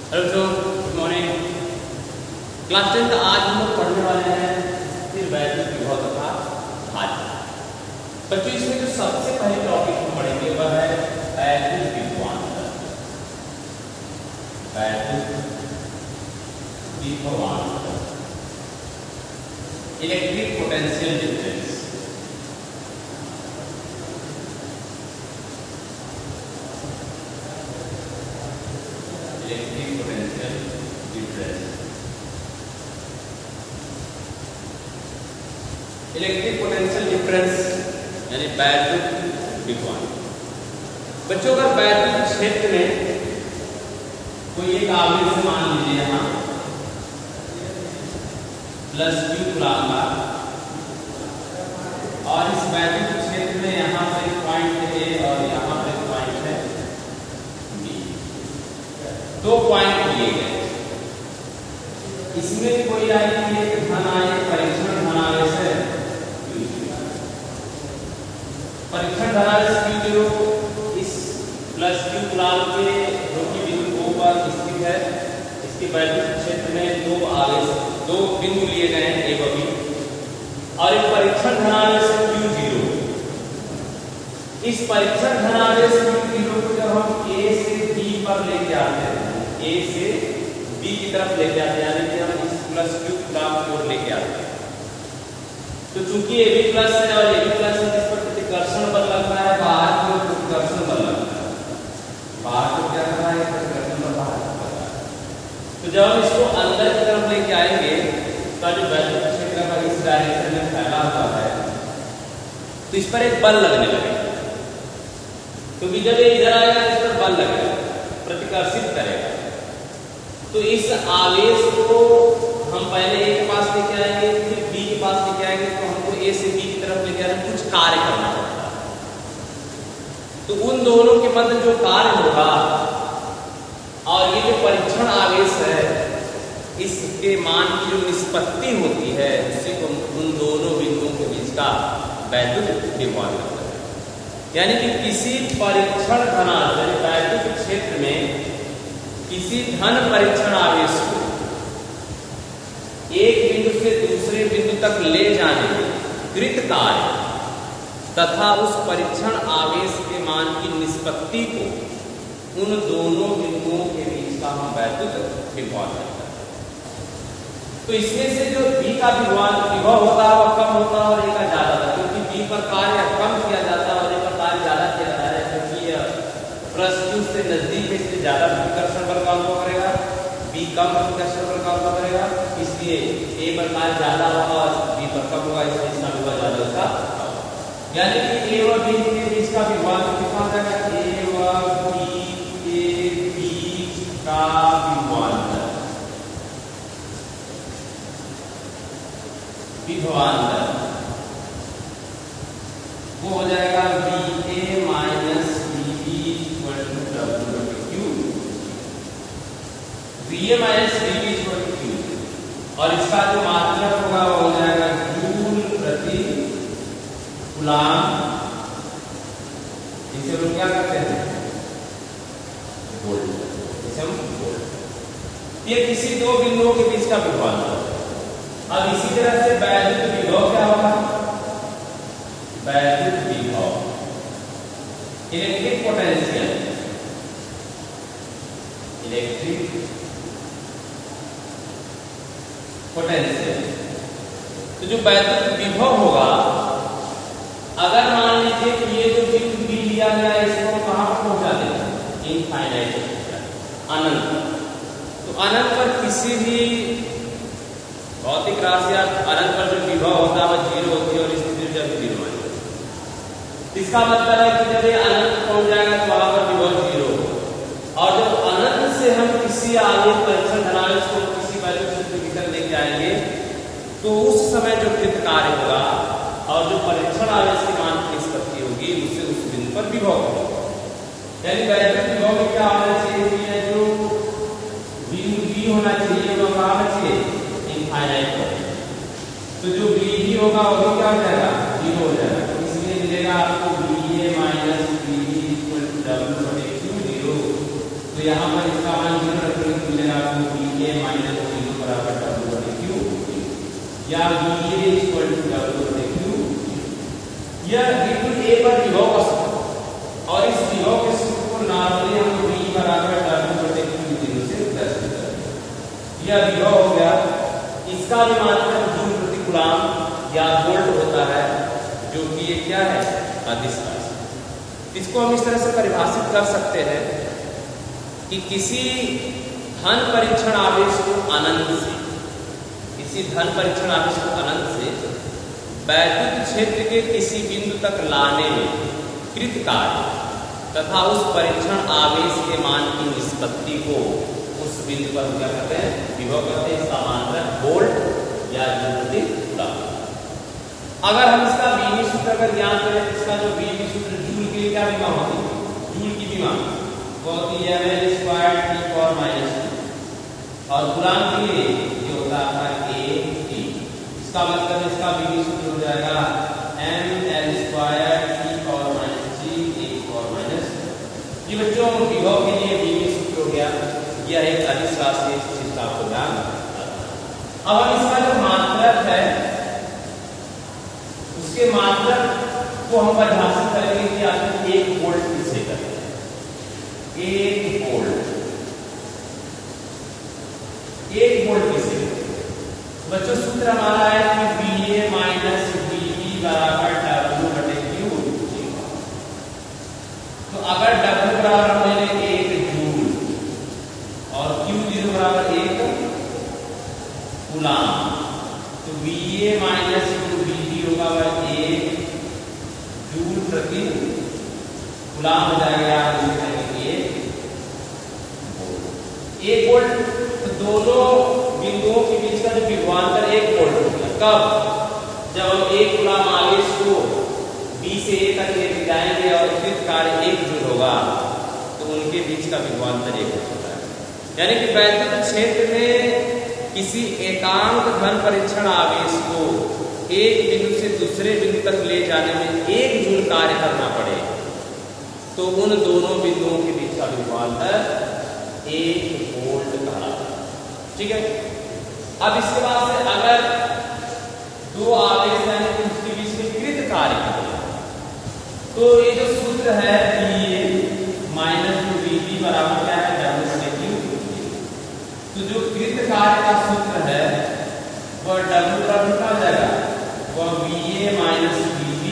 Hello बच्चों, good morning. Class 10 का आज हम लोग पढ़ने वाले हैं स्थिर वैद्युत विभव तथा भाज्य। बच्चों, इसमें जो सबसे पहले टॉपिक हम पढ़ेंगे वह है वैद्युत विभवांतर। वैद्युत विभवांतर, electric potential difference. Electric potential difference, electric potential difference यानी वैद्युत विभवांतर। बच्चों, अगर वैद्युत क्षेत्र में कोई एक आवेश मान लीजिए यहाँ प्लस क्यू कुलाम का, और इस वैद्युत क्षेत्र में यहाँ पर एक पॉइंट है ए और यहाँ पर एक पॉइंट है बी, दो पॉइंट लिए गए। इसमें कोई एक धन आवेश परीक्षण धन आवेश है, परीक्षण धन आवेश Q0 इस प्लस क्यू कुलाम के जो कि बिंदु O पर स्थित है, इसके वैद्युत क्षेत्र में दो बिंदु लिए गए हैं A व B, और एक परीक्षण धन आवेश Q0। इस परीक्षण धन आवेश Q0 को जब हम A से B पर लेके आते हैं, A से B की तरफ लेके आते हैं, यानी कि हम इस प्लस क्यू कुलाम की ओर लेके आते हैं, तो चूंकि AB प्लस है और AB प्लस है, इस पर प्रतिकर्षण बल लगता है, बाहर की ओर प्रतिकर्षण बल लगता है, बाहर को क्या कर रहा है, प्रतिकर्षण बल बाहर कर रहा है। तो जब हम इसको अंदर की तरफ लेके आएंगे तो जो वैद्युत क्षेत्र का इस डायरेक्शन में फैला हुआ है, तो इस पर एक बल लगने लगेगा, क्योंकि जब ये इधर आएगा इस पर बल लगेगा, प्रतिकर्षित करेगा। तो इस आवेश को हम पहले A के पास लेके आएंगे, फिर B के पास लेके आएंगे, तो हमको A से B की तरफ लेके आने कुछ कार्य करना पड़ता है। तो उन दोनों के मध्य जो कार्य होगा और ये जो परीक्षण आवेश है, इसके मान की जो निष्पत्ति होती है, उसी को उन दोनों बिंदुओं के बीच का वैद्युत विभवांतर कहते हैं। यानी कि किसी परीक्षण धनावेश वैद्युत क्षेत्र में किसी धन परीक्षण आवेश को एक बिंदु से दूसरे बिंदु तक ले जाने में कृत कार्य तथा उस परीक्षण आवेश के मान की निष्पत्ति को उन दोनों बिंदुओं के बीच का हम वैद्युत विभवांतर करते हैं। तो इसमें से जो B का विभव होता है वह कम होता है और A का ज्यादा होता है, क्योंकि B पर कार्य कम किया जाता है और A पर कार्य ज्यादा किया जाता है, क्योंकि प्लस Q से नजदीक है, इसलिए ज्यादा प्रतिकर्षण बल का अनुभव करेगा, B कम प्रतिकर्षण बल का अनुभव करेगा, इसलिए A पर कार्य ज्यादा होगा और B पर कम होगा, इसलिए इसका विभव ज्यादा होगा। यानी कि A और B के बीच का विभवांतर कितना जाएगा, A और B के बीच का विभवांतर वो हो जाएगा VA minus VB equal to W/Q। VA minus VB equal to Q, और इसका जो मात्रक होगा वो हो जाएगा जूल प्रति कूलाम, इसे हम क्या करते हैं, वोल्ट, इसे हम वोल्ट। ये किसी दो बिंदुओं के बीच का विभवांतर। अब इसी तरह से वैद्युत विभव क्या होगा, वैद्युत विभव इलेक्ट्रिक पोटेंशियल, इलेक्ट्रिक पोटेंशियल। तो जो वैद्युत विभव होगा, अगर मान लीजिए कि ये जो बिंदु B लिया गया है, इसको कहां पर पहुंचा देगा, इनफाइनाइट, अनंत। तो अनंत पर किसी भी भौतिक राशि या अनंत पर जो विभव होता है वह 0 होती है और स्थिति जब 0 है। इसका मतलब है कि जब ये अनंत पहुंच जाएगा तो वहां पर विभव 0 होगा, और जब अनंत से हम किसी आवेश परीक्षण धनावेश को किसी वैद्युत क्षेत्र के भीतर लेके आएंगे, तो उस समय जो कृत कार्य होगा और जो परीक्षण आवेश के मान की निष्पत्ति होगी, उससे उस बिंदु पर विभव होगा। यानी वैद्युत विभव में क्या होना चाहिए, जो बिंदु B होना चाहिए वो कहां होना चाहिए, इनफाइनाइट पर। तो जो BB होगा वो भी क्या हो जाएगा, 0 हो जाएगा। तो इसलिए मिलेगा आपको BA minus BB equal to W/Q 0। तो यहाँ पर इसका मान 0 रखेंगे, या VA इक्वल टू W/Q। यह बिल्कुल A पर विभव का सूत्र और इस विभव के सूत्र को नॉर्मली हम V बराबर W/Q बिंदु से दर्शित करते हैं। यह विभव हो गया। इसका भी मात्रक जूल प्रति कूलम्ब या वोल्ट होता है, जो कि ये क्या है, अदिश राशि। इसको हम इस तरह से परिभाषित कर सकते हैं कि किसी धन परीक्षण आवेश को अनंत से, किसी धन परीक्षण आवेश को अनंत से वैद्युत क्षेत्र के किसी बिंदु तक लाने में कृत कार्य तथा उस परीक्षण आवेश के मान की निष्पत्ति को उस बिंदु पर क्या कहते हैं, विभव कहते हैं। इसका मात्रक वोल्ट या जूल प्रति कूलम्ब। अगर हम इसका बीमी सूत्र अगर ज्ञान करें, इसका जो बीमी सूत्र जूल के लिए क्या विमा होती है, जूल की विमा वो होती है mL² T⁻⁻⁻, और कूलम्ब के लिए ये होता है AT। इसका मतलब इसका बीमी सूत्र हो जाएगा mL² T⁻⁻G⁻⁻। ये बच्चों विभव के लिए बीमी सूत्र हो गया। यह एक अदिश राशि है, जिसका आपको ध्यान रखना। अब हम इसका जो मात्रक है उसके मात्रक को हम परिभाषित करेंगे कि आखिर 1 वोल्ट किसे कहते हैं। 1 वोल्ट, 1 वोल्ट किसे कहते हैं? बच्चों सूत्र हमारा है कि VA माइनस VB बराबर W/Q। तो अगर W बराबर मैंने 1 जूल और Q0 बराबर 1 कूलम्ब, तो VA माइनस VB होगा 1 जूल प्रति कूलम्ब हो जाएगा। 1 वोल्ट। तो दोनों बिंदुओं के बीच का जो विभवांतर 1 वोल्ट होगा। कब? जब हम 1 कूलम्ब आवेश को B से A तक लेके जाएंगे और कृत कार्य 1 जूल होगा, तो उनके बीच का विभवांतर 1 वोल्ट होता है। यानी कि वैद्युत क्षेत्र में किसी एकांक धन परीक्षण आवेश को एक बिंदु से दूसरे बिंदु तक ले जाने में 1 जूल कार्य करना पड़े, तो उन दोनों बिंदुओं के बीच का विभवांतर 1 वोल्ट कहलाता है। ठीक है। अब इसके बाद से अगर 2 आवेश यानी कि उसके बीच में कृत कार्य करें, तो ये जो सूत्र है VA माइनस VB बराबर क्या है, W/Q। तो जो कृत कार्य का सूत्र है वह W बराबर क्या हो जाएगा, वह VA माइनस VB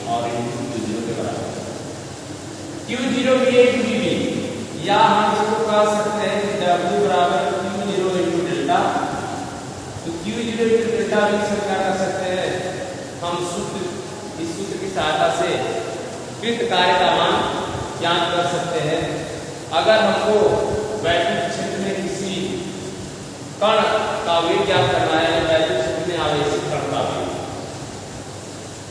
और Q0 के बराबर। Q0 VA into VB, या हम इसको कह सकते हैं कि W बराबर Q0 into डेल्टा। तो Q0 into डेल्टा भी इसको क्या कर सकते हैं, हम सूत्र, इस सूत्र की सहायता से कृत कार्य का मान ज्ञात कर सकते हैं। अगर हमको वैद्युत क्षेत्र में किसी कण का वेग ज्ञात करना है, वैद्युत क्षेत्र में आवेशित कण का वेग,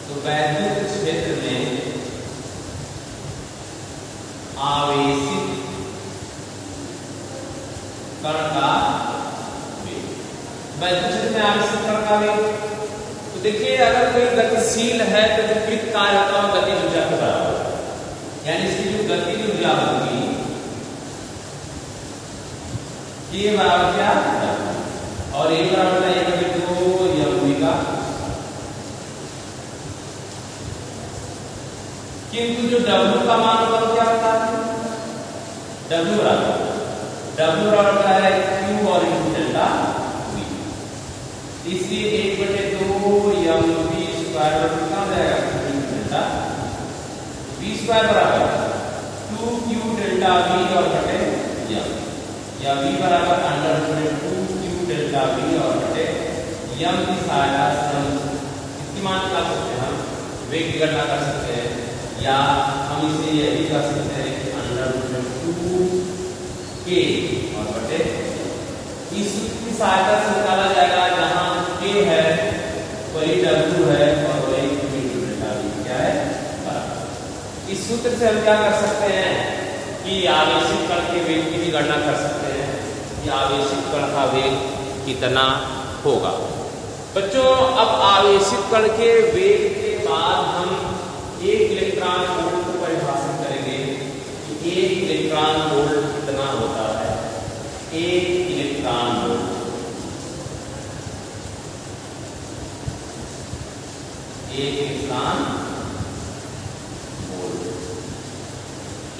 तो वैद्युत क्षेत्र में आवेशित कण का वेग, वैद्युत क्षेत्र में आवेशित कण का वेग। तो देखिए, अगर कोई गतिशील है तो जो कृत कार्य होता है गतिज ऊर्जा के बराबर, यानी इसकी जो गतिज ऊर्जा होगी ये बराबर क्या, और ये बराबर है 1/2 mv का। किंतु जो W का मान होगा क्या होता है, W बराबर क्या है, Q और डेल्टा V। इसलिए 1/2 mv स्क्वायर कितना हो जाएगा, डेल्टा V स्क्वायर बराबर 2Q डेल्टा V और बटे m, या V बराबर √2Q डेल्टा V और बटे m की सहायता से हम इसकी मान निकाल सकते हैं, हम वेग की गणना कर सकते हैं, या हम इसे यह भी कर सकते हैं कि √2K और बटे, इस सूत्र की सहायता से निकाला जाएगा, जहां K है वही W है और वही Q डेल्टा V क्या है, बराबर। इस सूत्र से हम क्या कर सकते हैं कि आवेशित कण के वेग की भी गणना कर सकते हैं कि आवेशित कण का वेग कितना होगा। बच्चों, अब आवेशित कण के वेग के बाद हम 1 इलेक्ट्रॉन वोल्ट को परिभाषित करेंगे कि 1 इलेक्ट्रॉन वोल्ट कितना होता है। 1 electron volt 1 electron volt.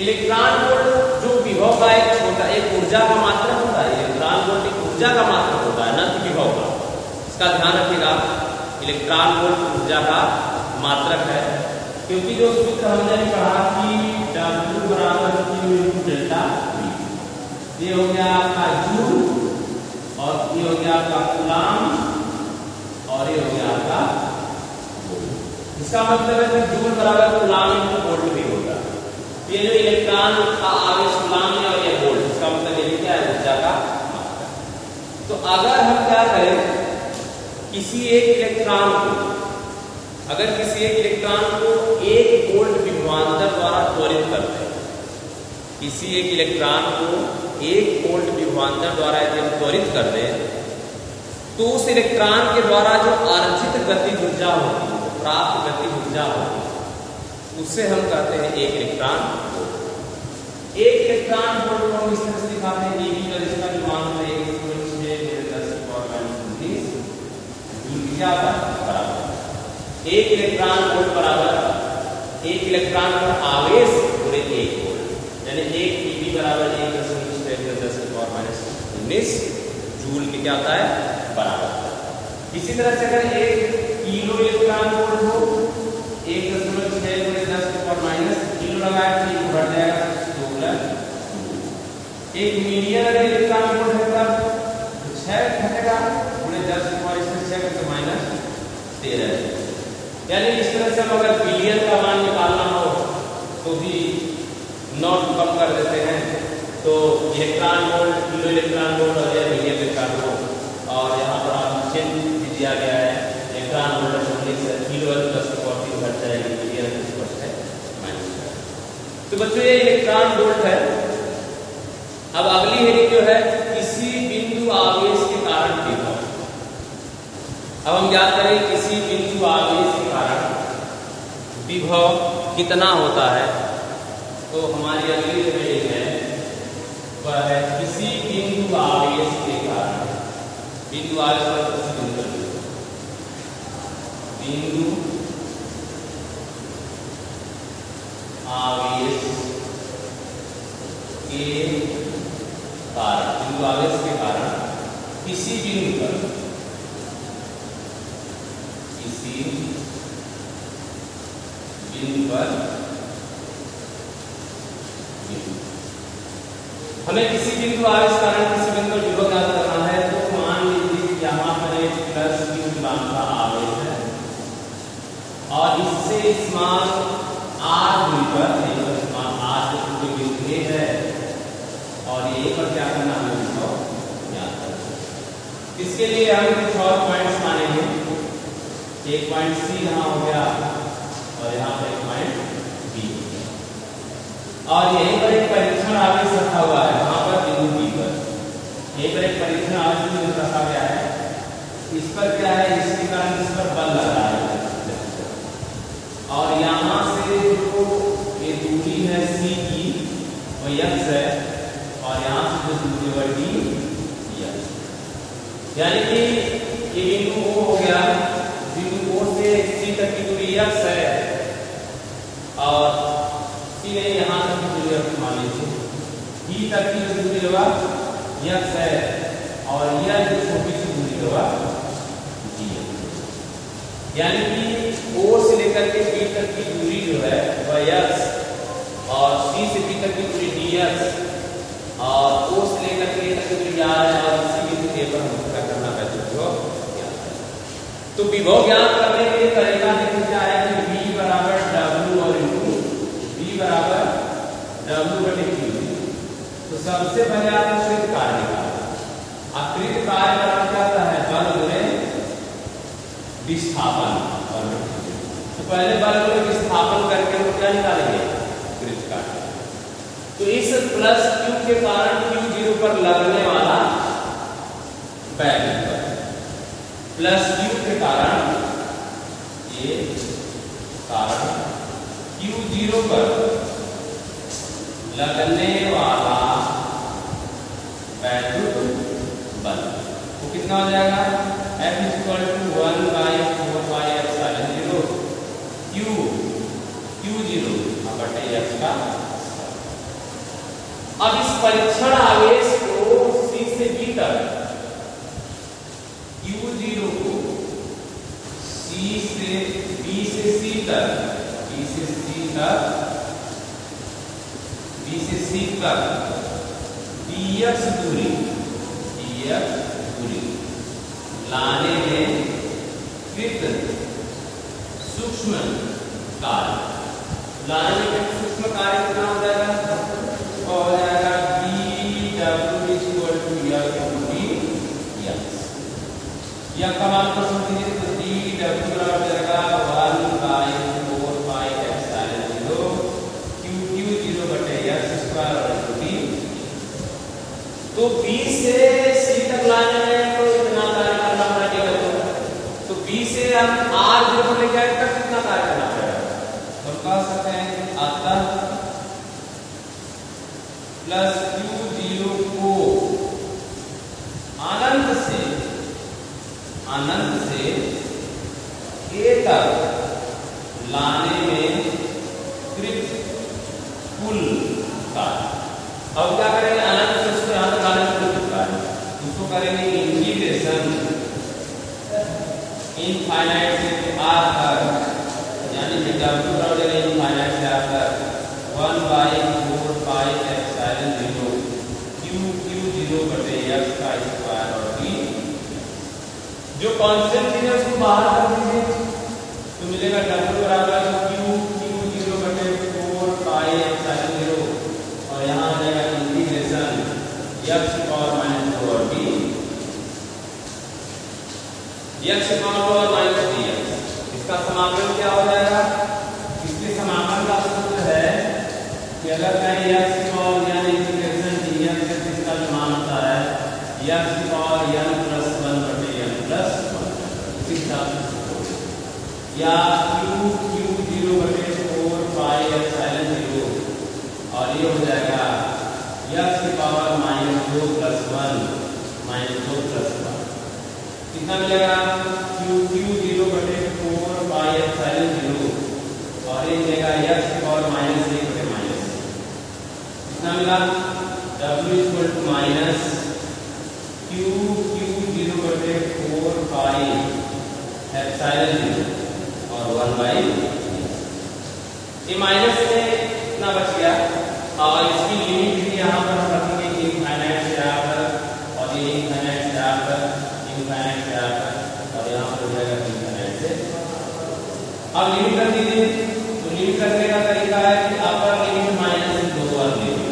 Electron volt जो विभव का एक छोटा एक ऊर्जा का मात्रक होता है, इलेक्ट्रॉन वोल्ट एक ऊर्जा का मात्रक होता है, न कि विभव का। इसका ध्यान रखिएगा, इलेक्ट्रॉन वोल्ट ऊर्जा का मात्रक है, क्योंकि जो सूत्र हमने पढ़ा कि W बराबर Q × डेल्टा V, ये हो गया आपका जूल और ये हो गया आपका कूलाम और ये हो गया आपका वोल्ट। इसका मतलब है कि जूल बराबर कूलाम × वोल्ट भी होगा। ये जो इलेक्ट्रॉन का आवेश कूलाम है और ये वोल्ट, इसका मतलब ये क्या है, ऊर्जा का मात्रक। तो अगर हम क्या करें, किसी एक इलेक्ट्रॉन को, अगर किसी एक इलेक्ट्रॉन को 1 वोल्ट विभवांतर द्वारा त्वरित करते हैं, किसी एक इलेक्ट्रॉन को 1 वोल्ट विभवांतर द्वारा यदि हम त्वरित कर दें, तो उस इलेक्ट्रॉन के द्वारा जो अर्जित गति ऊर्जा होती है, प्राप्त गति ऊर्जा होती है, उससे हम कहते हैं 1 इलेक्ट्रॉन वोल्ट। 1 इलेक्ट्रॉन वोल्ट को हम इस तरह से दिखाते हैं, eV और इसका जो मान है 1 क्या आता है, बराबर 1 इलेक्ट्रॉन वोल्ट बराबर 1 इलेक्ट्रॉन पर आवेश पूरे 1 वोल्ट, यानी 1 eV बराबर 1×10⁻⁻19 जूल के क्या आता है, बराबर। इसी तरह से अगर 1 किलो इलेक्ट्रॉन वोल्ट हो, 1×6⁻10⁻⁻, किलो लगाए तो ये बढ़ जाएगा 2 1 मिलियन अगर इलेक्ट्रॉन वोल्ट है तब 6 घटेगा पूरे 10⁻⁻⁻13, यानी इस तरह से हम अगर बिलियन का मान निकालना हो तो भी नॉट कम कर देते हैं, तो electron volt, kilo electron volt और यह मिलियन इलेक्ट्रॉन वोल्ट, और यहाँ पर आप चेंज भी दिया गया है, इलेक्ट्रॉन वोल्ट 19 किलो 10⁻³ घट जाएगी, मिलियन 10 है -। तो बच्चों ये इलेक्ट्रॉन वोल्ट है। अब अगली हेडिंग जो है, किसी बिंदु आवेश के कारण विभव। अब हम ज्ञात करें किसी बिंदु आवेश के कारण विभव कितना होता है, तो हमारी अगली जो हेडिंग है वह है किसी बिंदु आवेश के कारण, बिंदु आवेश पर बिंदु आवेश के कारण, बिंदु आवेश के कारण किसी बिंदु पर, किसी बिंदु पर हमें किसी बिंदु आवेश कारण किसी बिंदु पर विभव ज्ञात करना है, तो मान लीजिए यहाँ पर एक +Q ग्राम का आवेश है और इससे इस मान R दूरी पर, इस मान R जो बिंदु A है और ये पर क्या करना है, विभव ज्ञात करना। इसके लिए हम कुछ और पॉइंट्स मानेंगे, एक पॉइंट C यहाँ हो गया और यहाँ पर एक पॉइंट B, और यहीं पर एक परीक्षण आवेश रखा हुआ है, वहां पर बिंदु B पर यहीं पर एक परीक्षण आवेश रखा गया है। इस पर क्या है, इसके कारण इस पर बल लग रहा है और यहाँ से जो ये दूरी है C की वह x है और यहाँ से जो दूरी है D x, यानी कि ये बिंदु O हो गया, बिंदु O से C तक की दूरी x है और नहीं यहाँ तक की दूरी मान लीजिए B तक की जो दूरी होगा x है और यह जो छोटी सी दूरी होगा g है, यानी कि O से लेकर के B तक की दूरी जो है वह x और C से B तक की दूरी dx और O से लेकर के A तक की दूरी r है और C की दूरी पर हम क्या करना है, तो विभव ज्ञात करने के लिए तरीका देखिए क्या है कि V बराबर W और V बराबर W/Q। तो सबसे पहले आप कृत कार्य निकालें, कृत कार्य बराबर क्या होता है, बल गुणे विस्थापन। तो पहले बल गुणे विस्थापन करके हम क्या निकालेंगे, कृत कार्य। तो इस +Q के कारण Q0 पर लगने वाला बैक +Q के कारण ये कारण Q0 पर लगने वाला वैद्युत बल वो कितना हो जाएगा, F = 1/4πε0 बटे x का। अब इस परीक्षण आवेश को C से B तक Q0 को C से B से C तक B से C तक B से C तक dx दूरी लाने में कृत सूक्ष्म कार्य, लाने में सूक्ष्म कार्य कितना हो जाएगा, और हो जाएगा dw इक्वल टू dx। यह कमाल को समझिए तो dw बराबर हो जाएगा 1/4 पाई एप्सिलॉन 0 q0 बटे x स्क्वायर और d। तो B से C तक लाने में तो इतना कार्य करना पड़ेगा, तो B से हम r0 लेके आए तक कितना कार्य करना पड़ेगा, तो हम कह सकते हैं अतः प्लस q0 को अनंत से a तक लाने में कृत कुल कार्य। अब क्या करेंगे, अनंत से उसको यहां तक लाने में कुल कार्य, उसको करेंगे इंटीग्रेशन इनफाइनाइट से r तक, यानी कि w बराबर है इनफाइनाइट से r तक 1/4 पाई एप्सिलॉन 0 q0 बटे x का स्क्वायर और d। जो कांस्टेंट चीज है उसको बाहर कर दीजिए तो मिलेगा w बराबर q0 बटे 4 पाई एप्सिलॉन 0 और यहां आ जाएगा इंटीग्रेशन x पावर -2 और d, x पावर -dx। इसका समाकलन क्या हो जाएगा, इसके समाकलन का सूत्र है कि अगर मैं x पावर यानी इंटीग्रेशन dx से इसका जो मान होता है x पावर n + 1 बटे n + 1 इसका या q0 बटे 4 पाई एप्सिलॉन 0 और ये हो जाएगा x पावर -2 + 1 -2 + 1 कितना मिलेगा, q0 बटे 4 पाई एप्सिलॉन 0 और ये मिलेगा x पावर -1 बटे -, कितना मिला w equal to minus q0 बटे 4 पाई एप्सिलॉन 0 और 1/, ये माइनस में कितना बच गया, और इसकी लिमिट भी यहाँ पर हम रखेंगे इनफाइनाइट से यहाँ पर, और ये इनफाइनाइट से यहाँ पर, इनफाइनाइट से यहाँ पर, और यहाँ पर हो जाएगा इनफाइनाइट से। अब लिमिट रख दीजिए, तो लिमिट रखने का तरीका है कि अपर लिमिट -2 और लिमिट,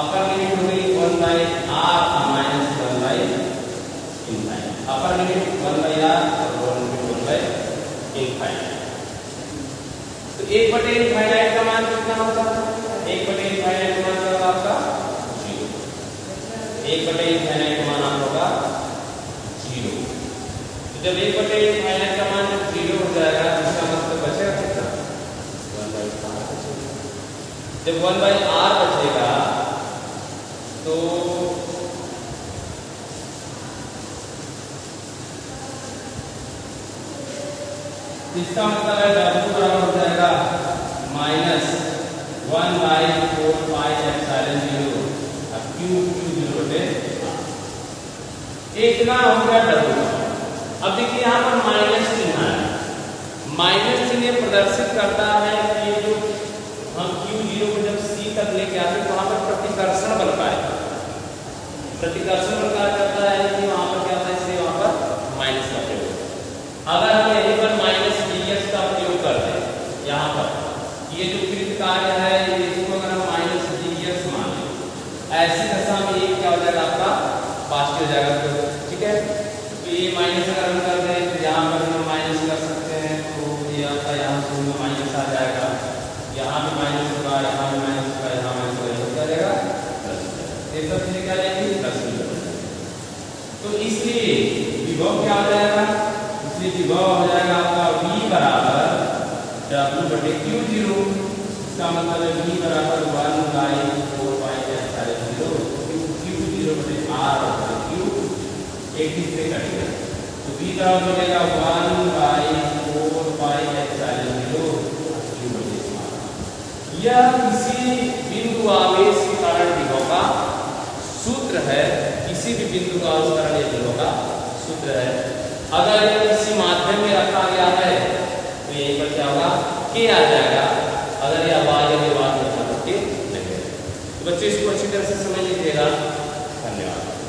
अपर लिमिट हो गई 1/r minus 1/इनफाइनाइट, upper limit 1/r और लोअर लिमिट 1/इनफाइनाइट। तो 1/इनफाइनाइट का मान कितना होगा, 1/इनफाइनाइट का मान क्या होगा आपका 0, 1/इनफाइनाइट का मान आपका होगा 0। तो जब 1/इनफाइनाइट का मान जब 0 हो जाएगा इसका मतलब बचेगा कितना, 1/r। जब 1/r बचेगा तो इसका मतलब है w बराबर हो जाएगा -1/4 पाई एप्सिलॉन 0 अब q0 बटे इतना हो गया w। अब देखिए यहाँ पर माइनस चिन्ह है, माइनस चिन्ह प्रदर्शित करता है कि जो हम q0 को जब c तक लेके आते तो वहां पर प्रतिकर्षण बल पाएगा, प्रतिकर्षण बल कार्य करता है कि वहां पर क्या होता है, इससे वहां पर माइनस का प्रयोग। अगर हम यहीं पर -dx का प्रयोग करते हैं, यहाँ पर ये जो कृत कार्य है इसको अगर हम -dx मान लें, ऐसी दशा में ये क्या हो जाएगा आपका पॉजिटिव हो जाएगा, ठीक है। तो ये माइनस अगर हम कर दें तो यहाँ पर हम माइनस कर सकते हैं, तो ये आपका यहाँ से माइनस आ जाएगा, यहाँ पे माइनस होगा, यहाँ पे माइनस होगा, यहाँ माइनस होगा, ये क्या जाएगा प्लस, ये सब चीजें क्या जाएंगी प्लस। तो इसलिए विभव क्या हो जाएगा, इसलिए विभव हो जाएगा आपका v बराबर w बटे q0, इसका मतलब है v बराबर 1/4 पाई एप्सिलॉन 0 q0 बटे r बटे q, एक से कटेगा तो v बराबर हो जाएगा 1/4 पाई एप्सिलॉन 0 q बटे r। यह किसी बिंदु आवेश के कारण विभव का सूत्र है। किसी भी बिंदु का आवेश कारण यह विभव का सूत्र है। अगर यह किसी माध्यम में रखा गया है तो यहीं पर क्या होगा, के आ जाएगा। अगर यह बाह्य निर्वात में था तो के नहीं। तो बच्चों इसको अच्छी तरह से समझ लीजिएगा। धन्यवाद।